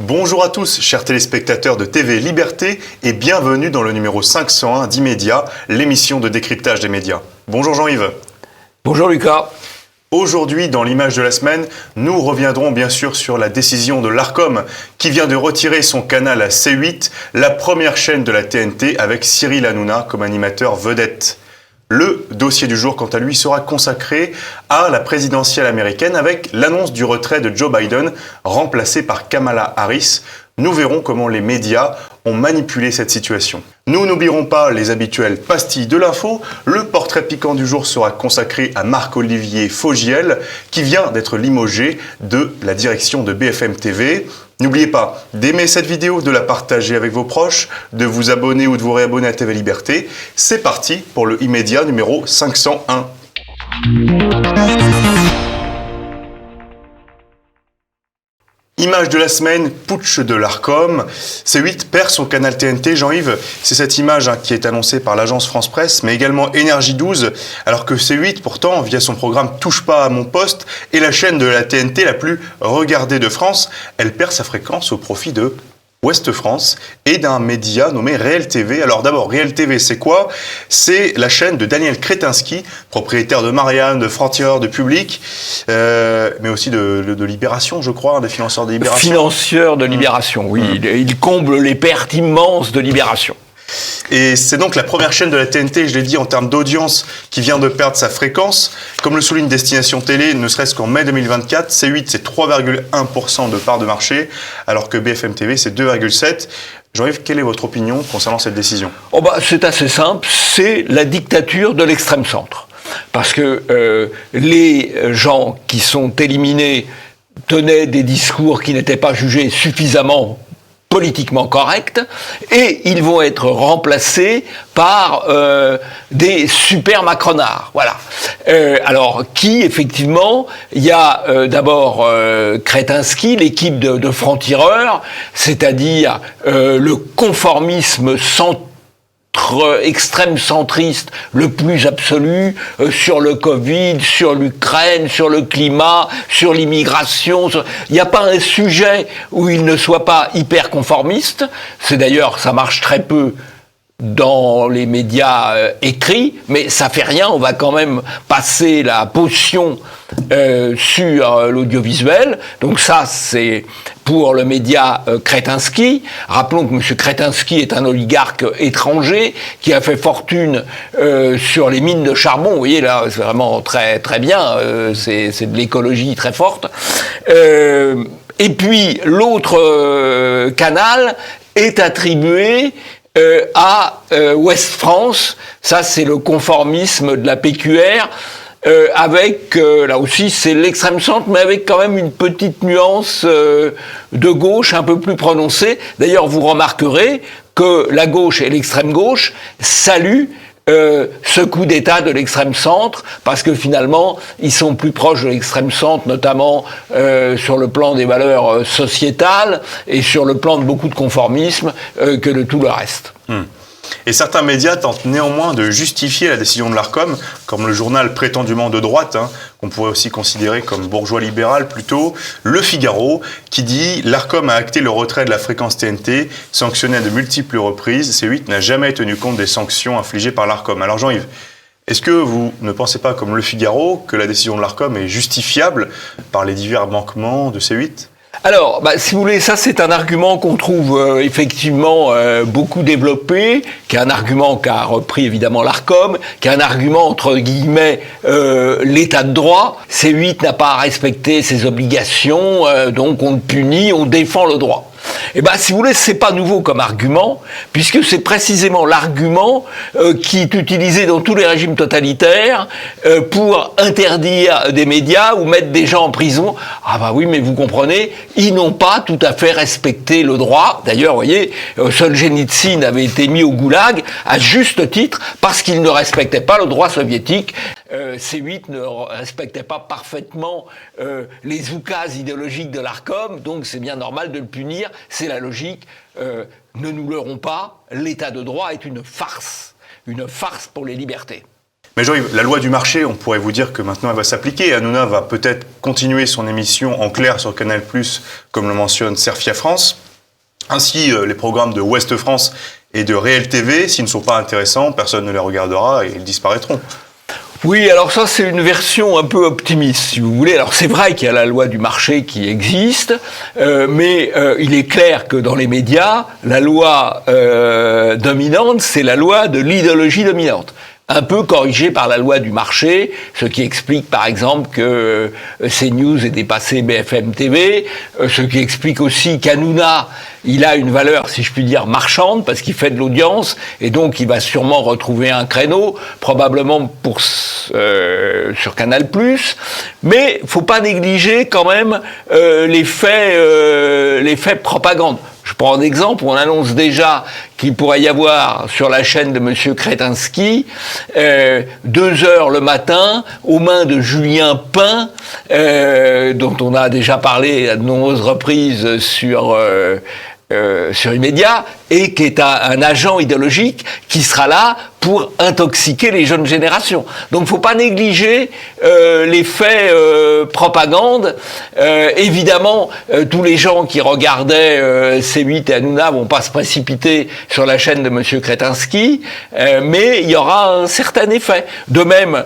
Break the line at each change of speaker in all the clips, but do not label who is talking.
Bonjour à tous, chers téléspectateurs de TV Liberté, et bienvenue dans le numéro 501 d'Immédiat, l'émission de décryptage des médias. Bonjour Jean-Yves.
Bonjour Lucas.
Aujourd'hui, dans l'image de la semaine, nous reviendrons bien sûr sur la décision de l'Arcom qui vient de retirer son canal à C8, la première chaîne de la TNT avec Cyril Hanouna comme animateur vedette. Le dossier du jour, quant à lui, sera consacré à la présidentielle américaine avec l'annonce du retrait de Joe Biden, remplacé par Kamala Harris. Nous verrons comment les médias ont manipulé cette situation. Nous n'oublierons pas les habituelles pastilles de l'info. Le portrait piquant du jour sera consacré à Marc-Olivier Fogiel, qui vient d'être limogé de la direction de BFM TV. N'oubliez pas d'aimer cette vidéo, de la partager avec vos proches, de vous abonner ou de vous réabonner à TV Liberté. C'est parti pour le Immédiat numéro 501. Image de la semaine, putsch de l'Arcom. C8 perd son canal TNT. Jean-Yves, c'est cette image qui est annoncée par l'agence France Presse, mais également Énergie 12, alors que C8, pourtant, via son programme Touche pas à mon poste, est la chaîne de la TNT la plus regardée de France. Elle perd sa fréquence au profit de Ouest France et d'un média nommé Réel TV. Alors d'abord, Réel TV, c'est quoi? C'est la chaîne de Daniel Kretinsky, propriétaire de Marianne, de Franc-Tireur, de Public, mais aussi de Libération, je crois, des financeurs de Libération.
Financeur de Libération, oui. Il comble les pertes immenses de Libération.
Et c'est donc la première chaîne de la TNT, je l'ai dit, en termes d'audience, qui vient de perdre sa fréquence. Comme le souligne Destination Télé, ne serait-ce qu'en mai 2024, C8, c'est 3,1% de part de marché, alors que BFM TV, c'est 2,7%. Jean-Yves, quelle est votre opinion concernant cette décision ?
C'est assez simple, c'est la dictature de l'extrême centre. Parce que les gens qui sont éliminés tenaient des discours qui n'étaient pas jugés suffisamment politiquement corrects, et ils vont être remplacés par des super macronards. Voilà. Alors, qui, effectivement, il y a d'abord Kretinsky, l'équipe de Franc-Tireur, c'est-à-dire le conformisme extrême centriste le plus absolu sur le Covid, sur l'Ukraine, sur le climat, sur l'immigration. Il n'y a pas un sujet où il ne soit pas hyper conformiste. C'est d'ailleurs, ça marche très peu dans les médias écrits, mais ça fait rien, on va quand même passer la potion sur l'audiovisuel. Donc ça, c'est pour le média Kretinsky. Rappelons que M. Kretinsky est un oligarque étranger qui a fait fortune sur les mines de charbon. Vous voyez, là, c'est vraiment très, très bien. C'est de l'écologie très forte. Et puis, l'autre canal est attribué à Ouest France. Ça, c'est le conformisme de la PQR, avec, là aussi, c'est l'extrême centre, mais avec quand même une petite nuance de gauche un peu plus prononcée. D'ailleurs, vous remarquerez que la gauche et l'extrême gauche saluent ce coup d'État de l'extrême centre, parce que finalement, ils sont plus proches de l'extrême centre, notamment sur le plan des valeurs sociétales et sur le plan de beaucoup de conformisme que de tout le reste.
Et certains médias tentent néanmoins de justifier la décision de l'Arcom, comme le journal prétendument de droite, qu'on pourrait aussi considérer comme bourgeois libéral plutôt, Le Figaro, qui dit « L'Arcom a acté le retrait de la fréquence TNT, sanctionné à de multiples reprises. C8 n'a jamais tenu compte des sanctions infligées par l'Arcom. » Alors Jean-Yves, est-ce que vous ne pensez pas, comme Le Figaro, que la décision de l'Arcom est justifiable par les divers manquements de C8 ?
Alors, si vous voulez, ça c'est un argument qu'on trouve effectivement beaucoup développé, qui est un argument qu'a repris évidemment l'Arcom, qui est un argument entre guillemets l'état de droit. C8 n'a pas respecté ses obligations, donc on le punit, on défend le droit. Eh ben, si vous voulez, c'est pas nouveau comme argument, puisque c'est précisément l'argument qui est utilisé dans tous les régimes totalitaires pour interdire des médias ou mettre des gens en prison. Ah bah oui, mais vous comprenez, ils n'ont pas tout à fait respecté le droit. D'ailleurs, vous voyez, Solzhenitsyn avait été mis au goulag à juste titre parce qu'il ne respectait pas le droit soviétique. C8 ne respectait pas parfaitement les oukases idéologiques de l'Arcom, donc c'est bien normal de le punir, c'est la logique. Ne nous leurrons pas, l'état de droit est une farce pour les libertés.
Mais Jean-Yves, la loi du marché, on pourrait vous dire que maintenant elle va s'appliquer. Hanouna va peut-être continuer son émission en clair sur Canal+, comme le mentionne Serfia France. Ainsi, les programmes de Ouest France et de Réel TV, s'ils ne sont pas intéressants, personne ne les regardera et ils disparaîtront.
Oui, alors ça c'est une version un peu optimiste, si vous voulez. Alors c'est vrai qu'il y a la loi du marché qui existe, mais il est clair que dans les médias, la loi dominante, c'est la loi de l'idéologie dominante. Un peu corrigé par la loi du marché, ce qui explique par exemple que CNews ait dépassé BFM TV, ce qui explique aussi qu'Hanouna, il a une valeur, si je puis dire, marchande, parce qu'il fait de l'audience, et donc il va sûrement retrouver un créneau, probablement sur Canal+, mais faut pas négliger quand même les faits propagande. Je prends un exemple où on annonce déjà qu'il pourrait y avoir sur la chaîne de Monsieur Kretinsky 2 heures le matin aux mains de Julien Pain, dont on a déjà parlé à de nombreuses reprises sur Immédiat, et qui est un agent idéologique qui sera là pour intoxiquer les jeunes générations. Donc il ne faut pas négliger l'effet propagande. Évidemment, tous les gens qui regardaient C8 et Hanouna vont pas se précipiter sur la chaîne de Monsieur Kretinsky, mais il y aura un certain effet. De même,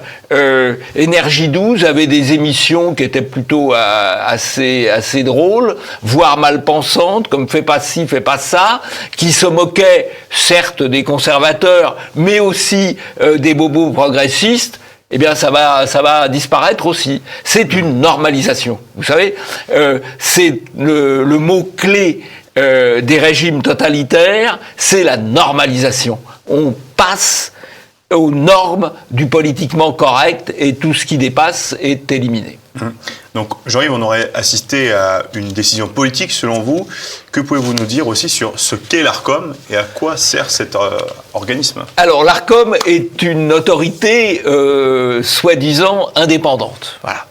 Énergie 12 avait des émissions qui étaient plutôt assez drôles, voire malpensantes, comme Fais pas ci, fais pas ça, qui se moquaient certes des conservateurs, mais aussi des bobos progressistes. Eh bien, ça va disparaître aussi. C'est une normalisation. Vous savez, c'est le mot-clé des régimes totalitaires, c'est la normalisation. On passe aux normes du politiquement correct et tout ce qui dépasse est éliminé.
Donc, Jean-Yves, on aurait assisté à une décision politique, selon vous. Que pouvez-vous nous dire aussi sur ce qu'est l'Arcom et à quoi sert cet organisme ?
Alors, l'Arcom est une autorité soi-disant indépendante. Voilà.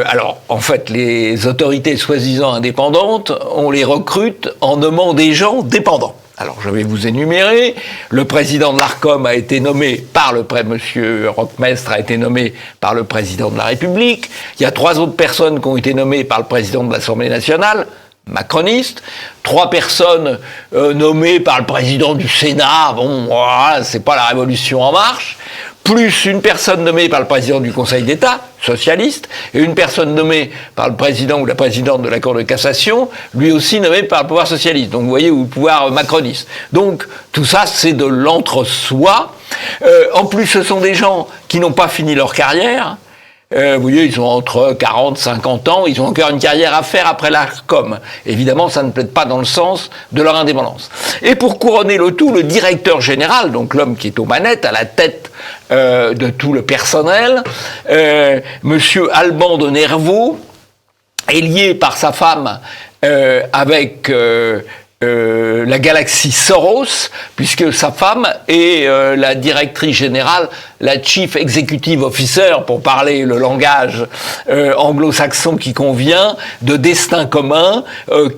Alors, en fait, les autorités soi-disant indépendantes, on les recrute en nommant des gens dépendants. Alors, je vais vous énumérer. Le président de l'Arcom a été nommé Monsieur Roquemestre a été nommé par le président de la République. Il y a 3 autres personnes qui ont été nommées par le président de l'Assemblée nationale, macroniste. 3 personnes nommées par le président du Sénat. Bon, voilà, c'est pas la Révolution en marche. Plus une personne nommée par le président du Conseil d'État, socialiste, et une personne nommée par le président ou la présidente de la Cour de cassation, lui aussi nommé par le pouvoir socialiste. Donc vous voyez, ou le pouvoir macroniste. Donc tout ça, c'est de l'entre-soi. En plus, ce sont des gens qui n'ont pas fini leur carrière. Vous voyez, ils ont entre 40 et 50 ans, ils ont encore une carrière à faire après l'Arcom. Évidemment, ça ne plaide pas dans le sens de leur indépendance. Et pour couronner le tout, le directeur général, donc l'homme qui est aux manettes, à la tête de tout le personnel, Monsieur Alban de Nervaux, est lié par sa femme avec la galaxie Soros, puisque sa femme est la directrice générale, la Chief Executive Officer, pour parler le langage anglo-saxon qui convient, de Destin commun,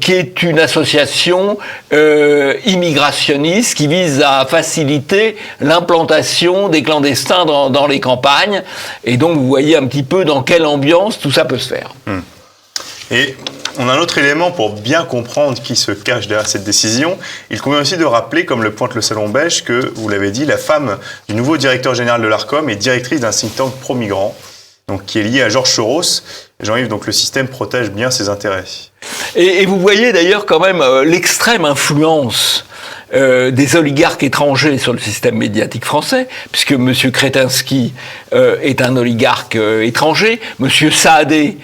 qui est une association immigrationniste qui vise à faciliter l'implantation des clandestins dans les campagnes. Et donc, vous voyez un petit peu dans quelle ambiance tout ça peut se faire.
Et on a un autre élément pour bien comprendre qui se cache derrière cette décision. Il convient aussi de rappeler, comme le pointe le Salon Belge, que, vous l'avez dit, la femme du nouveau directeur général de l'Arcom est directrice d'un think tank pro-migrants, donc qui est lié à Georges Soros. Jean-Yves, donc le système protège bien ses intérêts.
Et vous voyez d'ailleurs quand même l'extrême influence des oligarques étrangers sur le système médiatique français, puisque M. Kretinsky est un oligarque étranger, M. Saadé,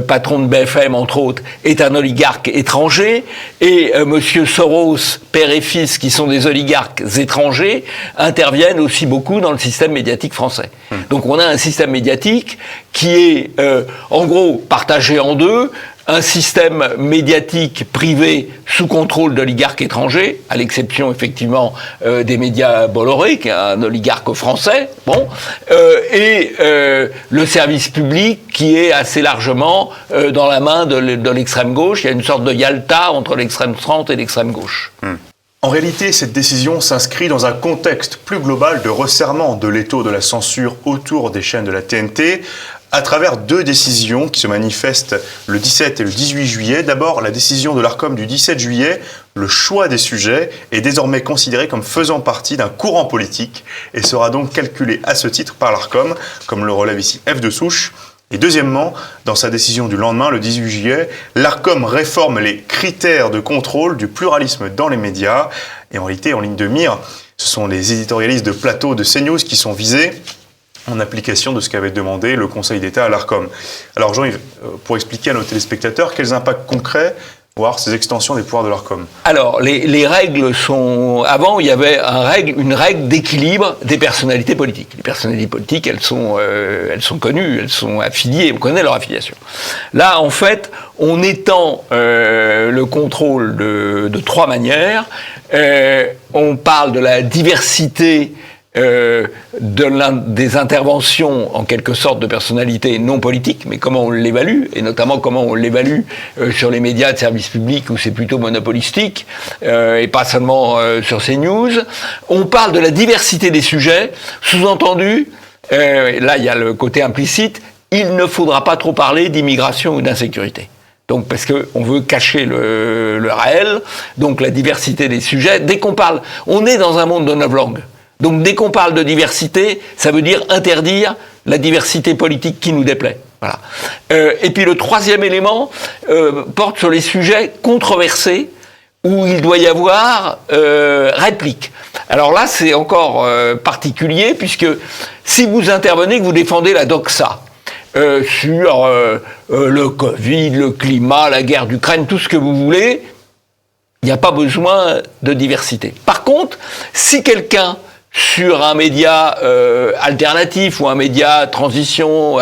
patron de BFM entre autres, est un oligarque étranger, et M. Soros, père et fils, qui sont des oligarques étrangers, interviennent aussi beaucoup dans le système médiatique français. Donc on a un système médiatique qui est en gros partagé en deux, un système médiatique privé sous contrôle d'oligarques étrangers, à l'exception effectivement des médias Bolloré, qui est un oligarque français, et le service public qui est assez largement dans la main de l'extrême gauche. Il y a une sorte de Yalta entre l'extrême centre et l'extrême gauche.
En réalité, cette décision s'inscrit dans un contexte plus global de resserrement de l'étau de la censure autour des chaînes de la TNT, à travers deux décisions qui se manifestent le 17 et le 18 juillet. D'abord, la décision de l'Arcom du 17 juillet, le choix des sujets est désormais considéré comme faisant partie d'un courant politique et sera donc calculé à ce titre par l'Arcom, comme le relève ici F de Souche. Et deuxièmement, dans sa décision du lendemain, le 18 juillet, l'Arcom réforme les critères de contrôle du pluralisme dans les médias. Et en réalité, en ligne de mire, ce sont les éditorialistes de plateau de CNews qui sont visés, en application de ce qu'avait demandé le Conseil d'État à l'Arcom. Alors Jean-Yves, pour expliquer à nos téléspectateurs quels impacts concrets vont avoir ces extensions des pouvoirs de l'Arcom.
Alors, les règles sont... Avant, il y avait une règle d'équilibre des personnalités politiques. Les personnalités politiques, elles sont connues, elles sont affiliées, on connaît leur affiliation. Là, en fait, on étend le contrôle de trois manières. On parle de la diversité des interventions en quelque sorte de personnalités non politiques, mais comment on l'évalue, et notamment comment on l'évalue sur les médias de service public où c'est plutôt monopolistique, et pas seulement sur CNews. On parle de la diversité des sujets, sous-entendu, là il y a le côté implicite, il ne faudra pas trop parler d'immigration ou d'insécurité. Donc, parce que on veut cacher le réel, donc la diversité des sujets. Dès qu'on parle, on est dans un monde de 9 langues. Donc dès qu'on parle de diversité, ça veut dire interdire la diversité politique qui nous déplaît. Voilà. Et puis le troisième élément porte sur les sujets controversés où il doit y avoir réplique. Alors là, c'est encore particulier puisque si vous intervenez, que vous défendez la doxa sur le Covid, le climat, la guerre d'Ukraine, tout ce que vous voulez, il n'y a pas besoin de diversité. Par contre, si quelqu'un sur un média alternatif ou un média transition,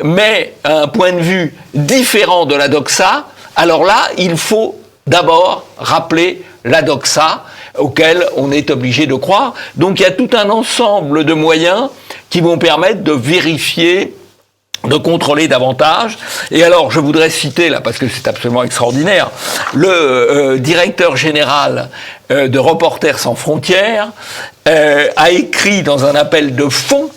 mais un point de vue différent de la doxa, alors là, il faut d'abord rappeler la doxa auquel on est obligé de croire. Donc il y a tout un ensemble de moyens qui vont permettre de vérifier, de contrôler davantage. Et alors, je voudrais citer, là, parce que c'est absolument extraordinaire, le directeur général de Reporters sans frontières a écrit dans un appel de fond,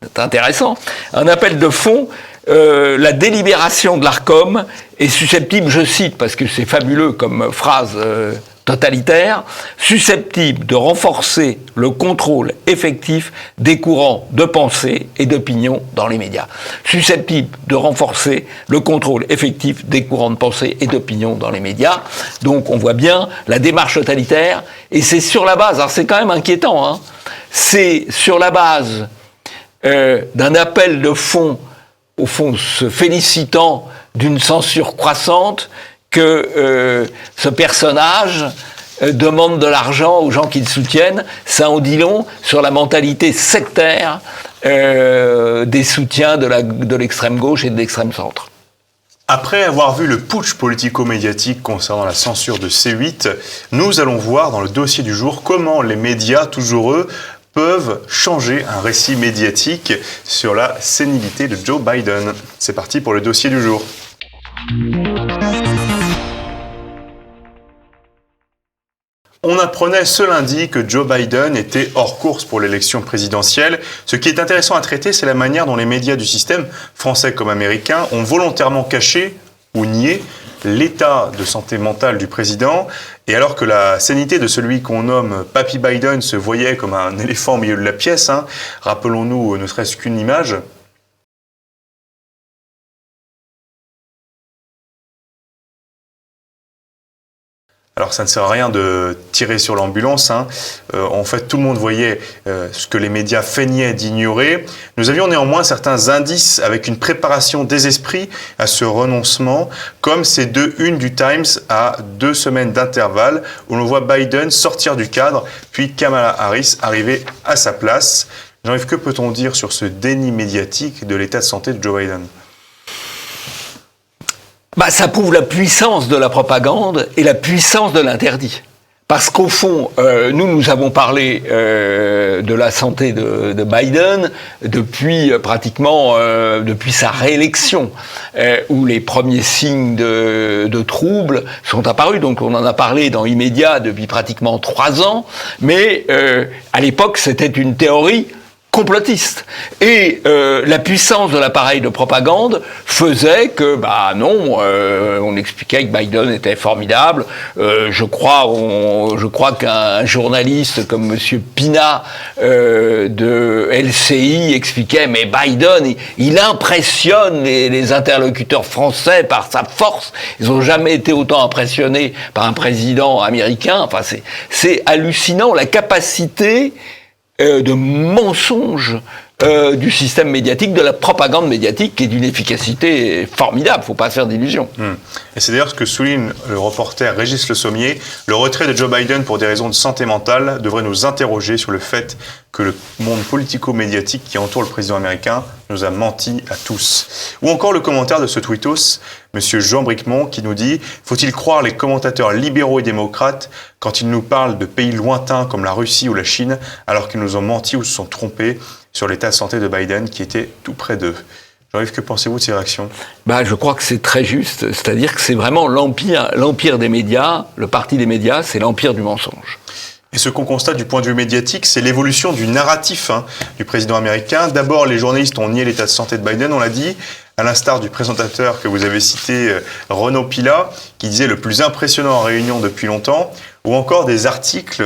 c'est intéressant, un appel de fond, la délibération de l'Arcom est susceptible, je cite, parce que c'est fabuleux comme phrase totalitaire, susceptible de renforcer le contrôle effectif des courants de pensée et d'opinion dans les médias. Susceptible de renforcer le contrôle effectif des courants de pensée et d'opinion dans les médias. Donc on voit bien la démarche totalitaire, et c'est sur la base, alors c'est quand même inquiétant, hein, c'est sur la base d'un appel de fond, au fond se félicitant d'une censure croissante, que ce personnage demande de l'argent aux gens qui le soutiennent. Ça en dit long sur la mentalité sectaire des soutiens de l'extrême gauche et de l'extrême centre.
Après avoir vu le putsch politico-médiatique concernant la censure de C8, nous allons voir dans le dossier du jour comment les médias, toujours eux, peuvent changer un récit médiatique sur la sénilité de Joe Biden. C'est parti pour le dossier du jour. On apprenait ce lundi que Joe Biden était hors course pour l'élection présidentielle. Ce qui est intéressant à traiter, c'est la manière dont les médias du système, français comme américains, ont volontairement caché ou nié l'état de santé mentale du président. Et alors que la sénilité de celui qu'on nomme Papy Biden se voyait comme un éléphant au milieu de la pièce, rappelons-nous ne serait-ce qu'une image. Alors ça ne sert à rien de tirer sur l'ambulance. En fait, tout le monde voyait ce que les médias feignaient d'ignorer. Nous avions néanmoins certains indices avec une préparation des esprits à ce renoncement, comme ces deux unes du Times à 2 semaines d'intervalle, où l'on voit Biden sortir du cadre, puis Kamala Harris arriver à sa place. Jean-Yves, que peut-on dire sur ce déni médiatique de l'état de santé de Joe Biden ?
Ça prouve la puissance de la propagande et la puissance de l'interdit. Parce qu'au fond, nous avons parlé de la santé de Biden depuis depuis sa réélection, où les premiers signes de troubles sont apparus. Donc on en a parlé dans Immédiat depuis pratiquement 3 ans, mais à l'époque c'était une théorie complotiste. Et la puissance de l'appareil de propagande faisait que, on expliquait que Biden était formidable. Je crois qu'un journaliste comme Monsieur Pina de LCI expliquait, mais Biden, il impressionne les interlocuteurs français par sa force. Ils n'ont jamais été autant impressionnés par un président américain. Enfin, c'est hallucinant la capacité de mensonges du système médiatique, de la propagande médiatique, qui est d'une efficacité formidable, faut pas se faire d'illusions.
Et c'est d'ailleurs ce que souligne le reporter Régis Le Sommier. Le retrait de Joe Biden pour des raisons de santé mentale devrait nous interroger sur le fait que le monde politico-médiatique qui entoure le président américain nous a menti à tous. Ou encore le commentaire de ce tweetos, monsieur Jean Bricmont, qui nous dit « Faut-il croire les commentateurs libéraux et démocrates quand ils nous parlent de pays lointains comme la Russie ou la Chine, alors qu'ils nous ont menti ou se sont trompés sur l'état de santé de Biden qui était tout près d'eux ?» Jean-Yves, que pensez-vous de ces réactions ?
Je crois que c'est très juste. C'est-à-dire que c'est vraiment l'empire des médias, le parti des médias, c'est l'empire du mensonge.
Et ce qu'on constate du point de vue médiatique, c'est l'évolution du narratif du président américain. D'abord, les journalistes ont nié l'état de santé de Biden, on l'a dit, à l'instar du présentateur que vous avez cité, Renaud Pila, qui disait le plus impressionnant en réunion depuis longtemps, ou encore des articles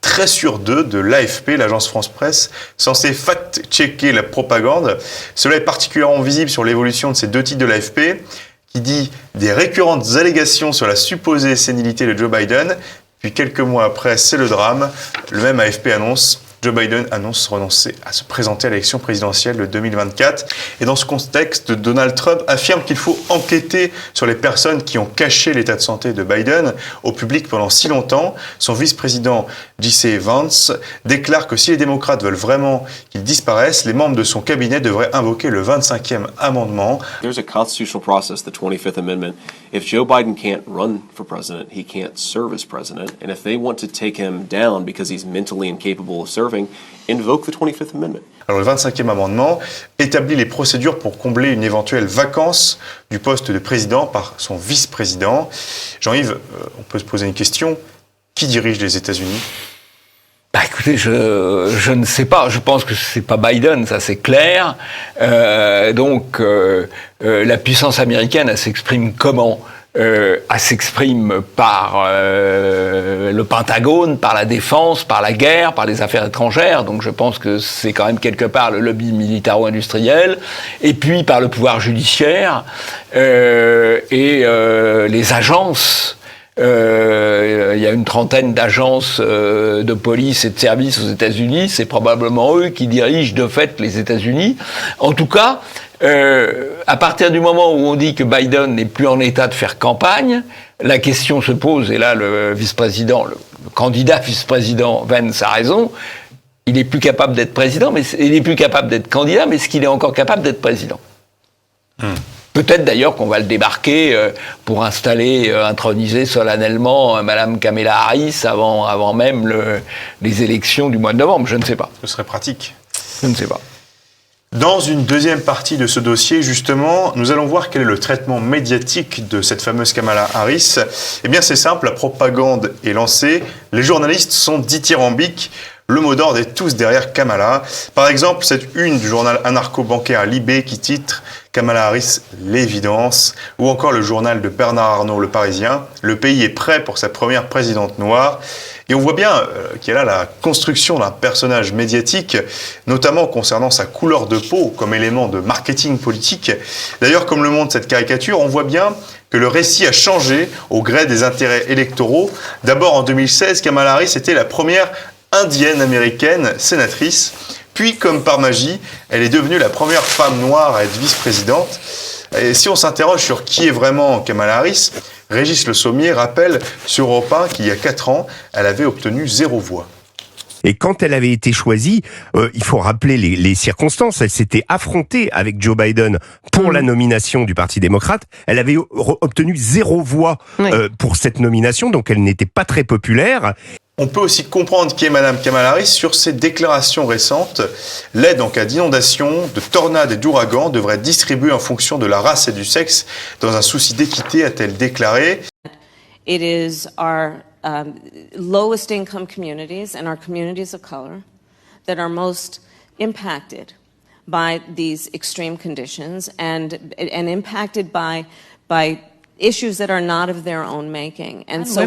très sur 2 de l'AFP, l'agence France-Presse, censés fact-checker la propagande. Cela est particulièrement visible sur l'évolution de ces 2 titres de l'AFP, qui dit des récurrentes allégations sur la supposée sénilité de Joe Biden. Puis quelques mois après, c'est le drame. Le même AFP annonce, Joe Biden annonce renoncer à se présenter à l'élection présidentielle de 2024. Et dans ce contexte, Donald Trump affirme qu'il faut enquêter sur les personnes qui ont caché l'état de santé de Biden au public pendant si longtemps. Son vice-président J.C. Vance déclare que si les démocrates veulent vraiment qu'il disparaisse, les membres de son cabinet devraient invoquer le 25e amendement.
There's a constitutional process, the 25th Amendment. If Joe Biden can't run for president, he can't serve as president. And if they want to take him down because he's mentally incapable of serving, invoke the 25th Amendment.
Alors le 25e amendement établit les procédures pour combler une éventuelle vacance du poste de président par son vice-président. Jean-Yves, on peut se poser une question. Qui dirige les États-Unis ?
Écoutez, je ne sais pas. Je pense que c'est pas Biden, ça c'est clair. Donc, la puissance américaine, elle s'exprime comment ? Elle s'exprime par le Pentagone, par la défense, par la guerre, par les affaires étrangères. Donc je pense que c'est quand même quelque part le lobby militaro-industriel. Et puis par le pouvoir judiciaire et les agences. Il y a une trentaine d'agences de police et de services aux États-Unis. C'est probablement eux qui dirigent de fait les États-Unis. En tout cas, à partir du moment où on dit que Biden n'est plus en état de faire campagne, la question se pose, et là le vice-président, le candidat vice-président Vance a raison, il n'est plus capable d'être président, mais il n'est plus capable d'être candidat, mais est-ce qu'il est encore capable d'être président ? Peut-être d'ailleurs qu'on va le débarquer pour introniser solennellement Madame Kamala Harris avant même les élections du mois de novembre. Je ne sais pas.
Ce serait pratique.
Je ne sais pas.
Dans une deuxième partie de ce dossier, justement, nous allons voir quel est le traitement médiatique de cette fameuse Kamala Harris. Eh bien, c'est simple, la propagande est lancée. Les journalistes sont dithyrambiques. Le mot d'ordre est tous derrière Kamala. Par exemple, cette une du journal anarcho-bancaire Libé qui titre « Kamala Harris, l'évidence » ou encore le journal de Bernard Arnault, Le Parisien « Le pays est prêt pour sa première présidente noire ». Et on voit bien qu'il y a là la construction d'un personnage médiatique, notamment concernant sa couleur de peau comme élément de marketing politique. D'ailleurs, comme le montre cette caricature, on voit bien que le récit a changé au gré des intérêts électoraux. D'abord, en 2016, Kamala Harris était la première indienne américaine sénatrice. Puis, comme par magie, elle est devenue la première femme noire à être vice-présidente. Et si on s'interroge sur qui est vraiment Kamala Harris, Régis Le Sommier rappelle sur Europe 1 qu'il y a 4 ans, elle avait obtenu 0 voix.
Et quand elle avait été choisie, il faut rappeler les circonstances. Elle s'était affrontée avec Joe Biden pour la nomination du Parti démocrate. Elle avait obtenu 0 voix pour cette nomination, donc elle n'était pas très populaire.
On peut aussi comprendre qui est Madame Kamala Harris sur ses déclarations récentes. L'aide en cas d'inondation, de tornades et d'ouragans devrait être distribuée en fonction de la race et du sexe. Dans un souci d'équité, a-t-elle déclaré.
It is our lowest income communities and our communities of color that are most impacted by these extreme conditions and impacted by issues that are not of their own making. And so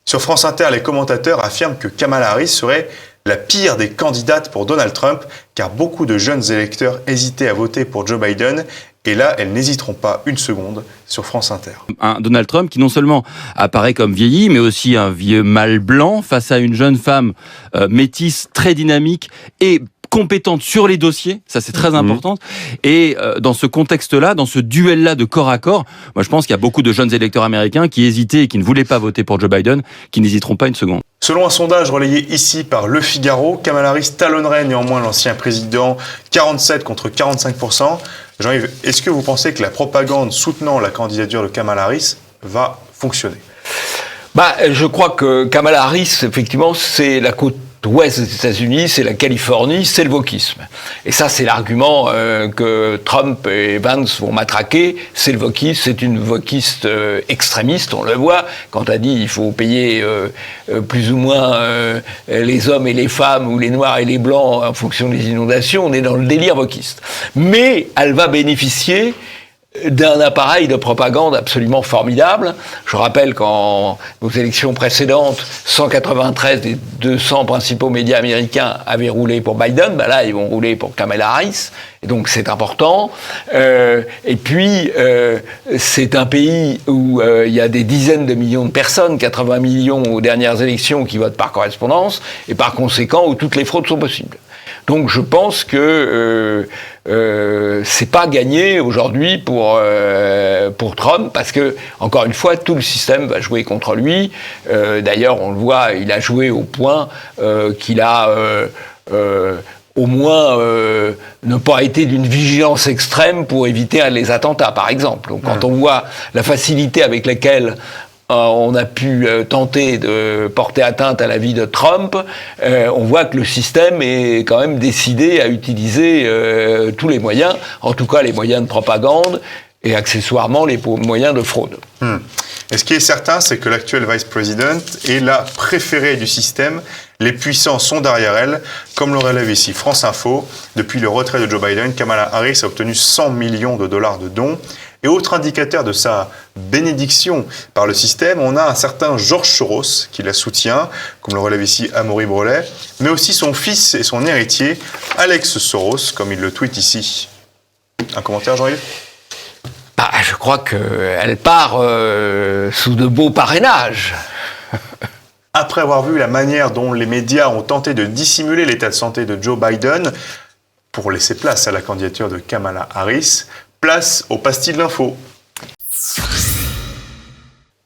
Sur France Inter, les commentateurs affirment que Kamala Harris serait la pire des candidates pour Donald Trump, car beaucoup de jeunes électeurs hésitaient à voter pour Joe Biden. Et là, elles n'hésiteront pas une seconde sur France Inter.
Un Donald Trump qui non seulement apparaît comme vieilli, mais aussi un vieux mâle blanc face à une jeune femme métisse, très dynamique et compétente sur les dossiers, ça c'est très important. Et dans ce contexte-là, dans ce duel-là de corps à corps, moi je pense qu'il y a beaucoup de jeunes électeurs américains qui hésitaient et qui ne voulaient pas voter pour Joe Biden, qui n'hésiteront pas une seconde.
Selon un sondage relayé ici par Le Figaro, Kamala Harris talonnerait néanmoins l'ancien président, 47 contre 45%. Jean-Yves, est-ce que vous pensez que la propagande soutenant la candidature de Kamala Harris va fonctionner ?
Je crois que Kamala Harris, effectivement, c'est la côte ouest des États-Unis, c'est la Californie, c'est le wokisme. Et ça, c'est l'argument que Trump et Vance vont matraquer. C'est le wokisme, c'est une wokiste extrémiste, on le voit. Quand elle dit il faut payer plus ou moins les hommes et les femmes, ou les noirs et les blancs en fonction des inondations, on est dans le délire wokiste. Mais elle va bénéficier d'un appareil de propagande absolument formidable. Je rappelle qu'en aux élections précédentes, 193 des 200 principaux médias américains avaient roulé pour Biden. Là, ils vont rouler pour Kamala Harris. Et donc, c'est important. Et puis, c'est un pays où il y a des dizaines de millions de personnes, 80 millions aux dernières élections, qui votent par correspondance, et par conséquent, où toutes les fraudes sont possibles. Donc je pense que c'est pas gagné aujourd'hui pour Trump, parce que encore une fois tout le système va jouer contre lui. D'ailleurs on le voit, il a joué au point qu'il a au moins ne pas été d'une vigilance extrême pour éviter les attentats, par exemple. Donc, quand on voit la facilité avec laquelle on a pu tenter de porter atteinte à la vie de Trump, on voit que le système est quand même décidé à utiliser tous les moyens, en tout cas les moyens de propagande et accessoirement les moyens de fraude.
Et ce qui est certain, c'est que l'actuelle vice-présidente est la préférée du système. Les puissants sont derrière elle, comme le relève ici France Info. Depuis le retrait de Joe Biden, Kamala Harris a obtenu 100 millions de dollars de dons. Et autre indicateur de sa bénédiction par le système, on a un certain George Soros qui la soutient, comme le relève ici Amaury Brelet, mais aussi son fils et son héritier, Alex Soros, comme il le tweet ici. Un commentaire, Jean-Yves ?
Je crois qu'elle part sous de beaux parrainages.
Après avoir vu la manière dont les médias ont tenté de dissimuler l'état de santé de Joe Biden pour laisser place à la candidature de Kamala Harris, place au pastilles de l'info.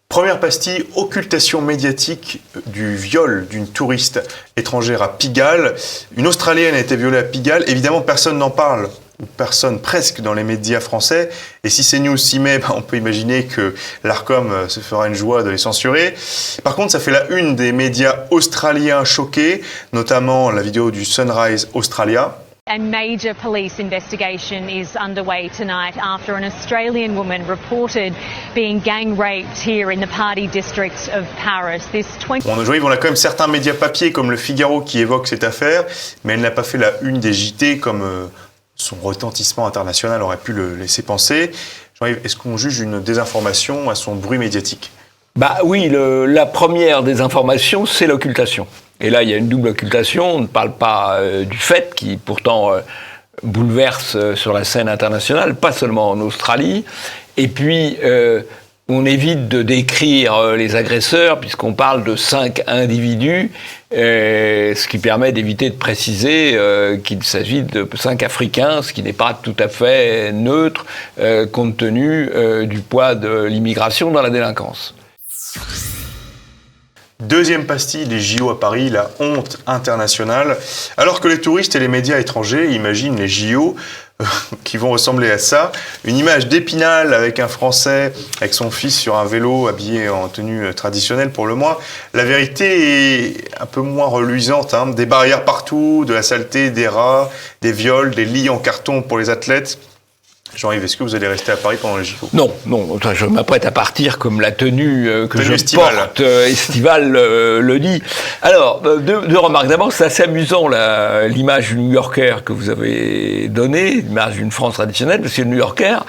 Première pastille, occultation médiatique du viol d'une touriste étrangère à Pigalle. Une Australienne a été violée à Pigalle. Évidemment, personne n'en parle, ou personne presque dans les médias français. Et si CNews s'y met, on peut imaginer que l'Arcom se fera une joie de les censurer. Par contre, ça fait la une des médias australiens choqués, notamment la vidéo du Sunrise Australia.
A major police investigation is underway tonight after an Australian woman reported being gang raped here in the Party district of Paris.
On a quand même certains médias papiers comme Le Figaro qui évoquent cette affaire, mais elle n'a pas fait la une des JT comme son retentissement international aurait pu le laisser penser. Jean-Yves, est-ce qu'on juge une désinformation à son bruit médiatique ?
Bah oui, la première des informations, c'est l'occultation. Et là, il y a une double occultation. On ne parle pas du fait qui, pourtant, bouleverse sur la scène internationale, pas seulement en Australie. Et puis, on évite de décrire les agresseurs, puisqu'on parle de 5 individus, ce qui permet d'éviter de préciser qu'il s'agit de 5 Africains, ce qui n'est pas tout à fait neutre, compte tenu du poids de l'immigration dans la délinquance.
Deuxième pastille, les JO à Paris, la honte internationale. Alors que les touristes et les médias étrangers imaginent les JO qui vont ressembler à ça, une image d'Épinal avec un Français, avec son fils sur un vélo, habillé en tenue traditionnelle pour le moins. La vérité est un peu moins reluisante, hein. Des barrières partout, de la saleté, des rats, des viols, des lits en carton pour les athlètes. Jean-Yves, est-ce que vous allez rester à Paris pendant les JO ?
Non, je m'apprête à partir comme la tenue que je
estivale.
porte estivale le dit. Alors, deux remarques. D'abord, c'est assez amusant l'image du New-Yorker que vous avez donnée, l'image d'une France traditionnelle, parce que le New-Yorker,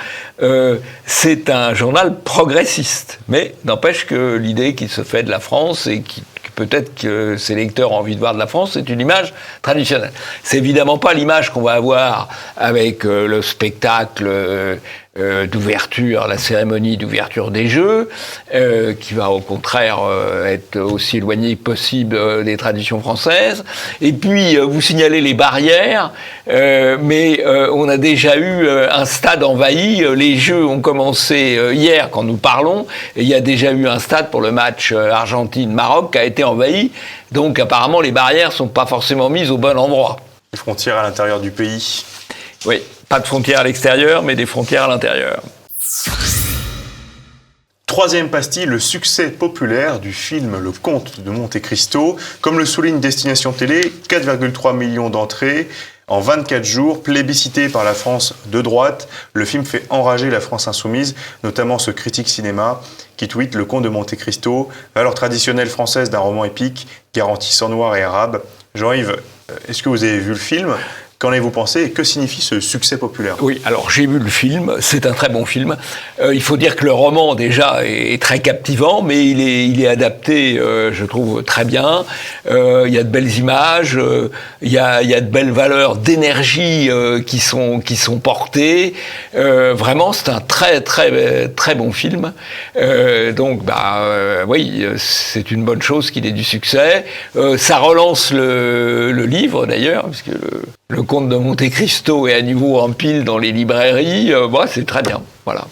c'est un journal progressiste. Mais n'empêche que l'idée qu'il se fait de la France et peut-être que ses lecteurs ont envie de voir de la France, c'est une image traditionnelle. C'est évidemment pas l'image qu'on va avoir avec le spectacle d'ouverture, la cérémonie d'ouverture des Jeux, qui va au contraire être aussi éloignée que possible des traditions françaises. Et puis, vous signalez les barrières, mais on a déjà eu un stade envahi. Les Jeux ont commencé hier quand nous parlons, et il y a déjà eu un stade pour le match Argentine-Maroc qui a été envahi. Donc apparemment, les barrières sont pas forcément mises au bon endroit.
Les frontières à l'intérieur du pays.
Oui. Pas de frontières à l'extérieur, mais des frontières à l'intérieur.
Troisième pastille, le succès populaire du film Le Comte de Monte Cristo. Comme le souligne Destination Télé, 4,3 millions d'entrées en 24 jours, plébiscité par la France de droite. Le film fait enrager la France insoumise, notamment ce critique cinéma qui tweet Le Comte de Monte Cristo, valeur traditionnelle française d'un roman épique, garantie sang noir et arabe. Jean-Yves, est-ce que vous avez vu le film ? Qu'en avez-vous pensé et que signifie ce succès populaire ?
Oui, alors j'ai vu le film, c'est un très bon film. Il faut dire que le roman déjà est très captivant, mais il est adapté, je trouve, très bien. Il y a de belles images, il y a de belles valeurs d'énergie qui sont portées. Vraiment, c'est un très très très bon film. Donc, oui, c'est une bonne chose qu'il ait du succès. Ça relance le livre d'ailleurs, puisque le Comte de Monte Cristo est à nouveau en pile dans les librairies. C'est très bien. Voilà.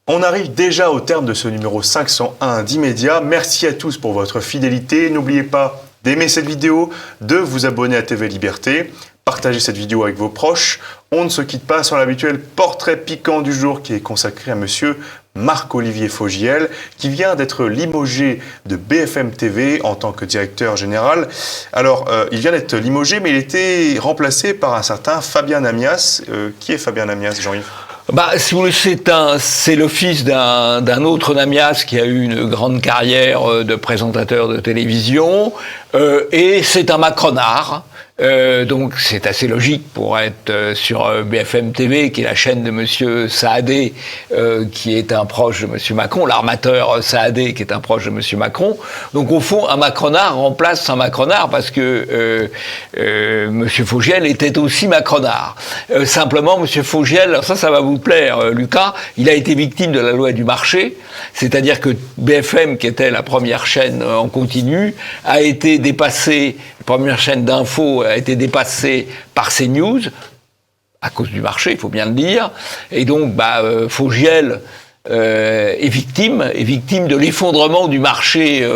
On arrive déjà au terme de ce numéro 501 d'Immédiat. Merci à tous pour votre fidélité. N'oubliez pas d'aimer cette vidéo, de vous abonner à TV Liberté, partagez cette vidéo avec vos proches. On ne se quitte pas sans l'habituel portrait piquant du jour qui est consacré à monsieur Marc-Olivier Fogiel, qui vient d'être limogé de BFM TV en tant que directeur général. Alors, il vient d'être limogé, mais il était remplacé par un certain Fabien Namias. Qui est Fabien Namias, Jean-Yves ?
Si vous voulez, c'est le fils d'un autre Namias qui a eu une grande carrière de présentateur de télévision, et c'est un macronard. Donc c'est assez logique pour être sur BFM TV, qui est la chaîne de monsieur Saadé, qui est un proche de monsieur Macron, l'armateur Saadé, qui est un proche de monsieur Macron. Donc au fond, un macronard remplace un macronard parce que monsieur Fogiel était aussi macronard. Simplement, monsieur Fogiel, alors ça va vous plaire, Lucas, il a été victime de la loi du marché, c'est-à-dire que BFM, qui était la première chaîne en continu, a été dépassée, la première chaîne d'info a été dépassée par CNews, à cause du marché, il faut bien le dire, et donc Fogiel est victime de l'effondrement du marché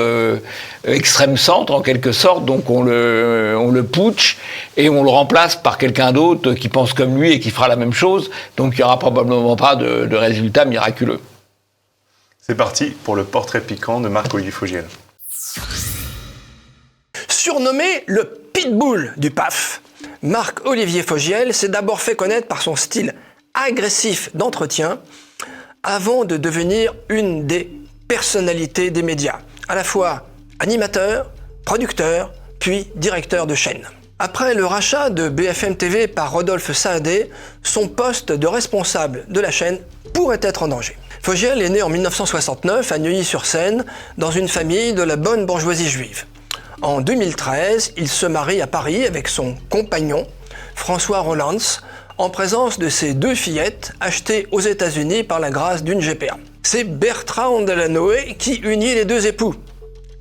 extrême centre, en quelque sorte. Donc on le putsch et on le remplace par quelqu'un d'autre qui pense comme lui et qui fera la même chose. Donc il n'y aura probablement pas de résultat miraculeux.
C'est parti pour le portrait piquant de Marc-Olivier Fogiel.
Surnommé le pitbull du PAF, Marc-Olivier Fogiel s'est d'abord fait connaître par son style agressif d'entretien avant de devenir une des personnalités des médias, à la fois animateur, producteur, puis directeur de chaîne. Après le rachat de BFM TV par Rodolphe Saadé, son poste de responsable de la chaîne pourrait être en danger. Fogiel est né en 1969 à Neuilly-sur-Seine, dans une famille de la bonne bourgeoisie juive. En 2013, il se marie à Paris avec son compagnon, François Rollands, en présence de ses 2 fillettes achetées aux États-Unis par la grâce d'une GPA. C'est Bertrand Delanoë qui unit les 2 époux.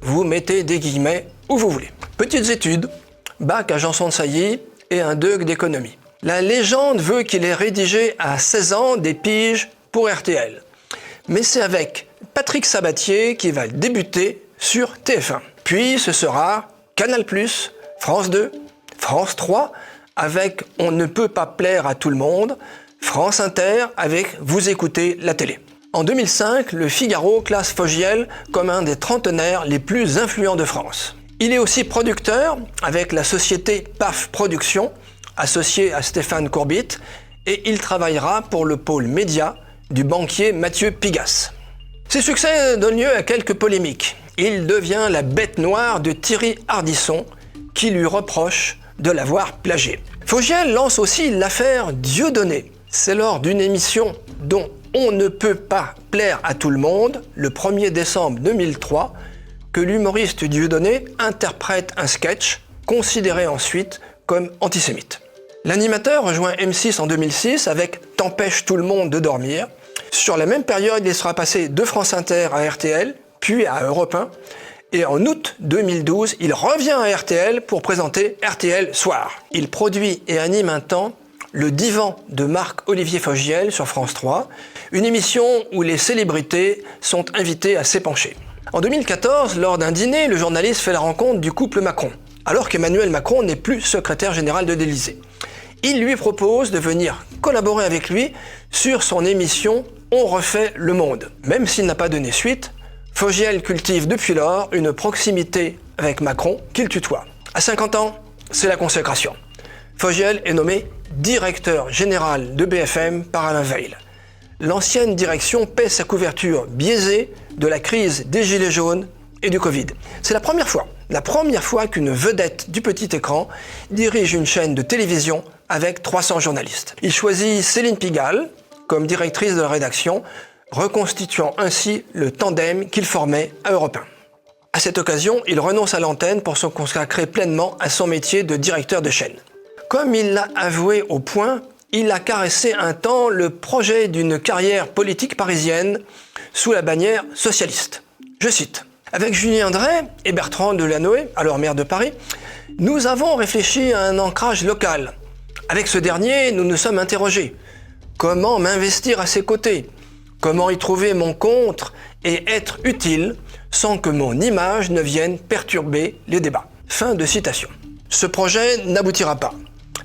Vous mettez des guillemets où vous voulez. Petites études, bac à Janson de Sailly et un DEUG d'économie. La légende veut qu'il ait rédigé à 16 ans des piges pour RTL. Mais c'est avec Patrick Sabatier qu'il va débuter sur TF1. Puis ce sera Canal+, France 2, France 3, avec On ne peut pas plaire à tout le monde, France Inter avec Vous écoutez la télé. En 2005, le Figaro classe Fogiel comme un des trentenaires les plus influents de France. Il est aussi producteur avec la société PAF Productions, associée à Stéphane Courbit, et il travaillera pour le pôle média du banquier Mathieu Pigasse. Ses succès donnent lieu à quelques polémiques. Il devient la bête noire de Thierry Ardisson, qui lui reproche de l'avoir plagié. Fogiel lance aussi l'affaire Dieudonné. C'est lors d'une émission dont On ne peut pas plaire à tout le monde, le 1er décembre 2003, que l'humoriste Dieudonné interprète un sketch considéré ensuite comme antisémite. L'animateur rejoint M6 en 2006 avec T'empêche tout le monde de dormir. Sur la même période, il sera passé de France Inter à RTL, puis à Europe 1. Et en août 2012, il revient à RTL pour présenter RTL Soir. Il produit et anime un temps Le Divan de Marc-Olivier Fogiel sur France 3, une émission où les célébrités sont invitées à s'épancher. En 2014, lors d'un dîner, le journaliste fait la rencontre du couple Macron, alors qu'Emmanuel Macron n'est plus secrétaire général de l'Élysée. Il lui propose de venir collaborer avec lui sur son émission On refait le monde. Même s'il n'a pas donné suite, Fogiel cultive depuis lors une proximité avec Macron qu'il tutoie. À 50 ans, c'est la consécration. Fogiel est nommé directeur général de BFM par Alain Veil. L'ancienne direction paie sa couverture biaisée de la crise des Gilets jaunes et du Covid. C'est la première fois qu'une vedette du petit écran dirige une chaîne de télévision avec 300 journalistes. Il choisit Céline Pigalle comme directrice de la rédaction, reconstituant ainsi le tandem qu'il formait à Europe 1. À cette occasion, il renonce à l'antenne pour se consacrer pleinement à son métier de directeur de chaîne. Comme il l'a avoué au Point, il a caressé un temps le projet d'une carrière politique parisienne sous la bannière socialiste. Je cite. Avec Julien Drey et Bertrand Delanoë, alors maire de Paris, nous avons réfléchi à un ancrage local. Avec ce dernier, nous nous sommes interrogés. Comment m'investir à ses côtés ? Comment y trouver mon compte et être utile sans que mon image ne vienne perturber les débats ? Fin de citation. Ce projet n'aboutira pas,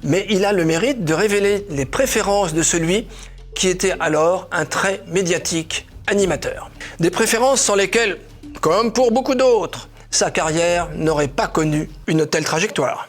mais il a le mérite de révéler les préférences de celui qui était alors un très médiatique animateur. Des préférences sans lesquelles, comme pour beaucoup d'autres, sa carrière n'aurait pas connu une telle trajectoire.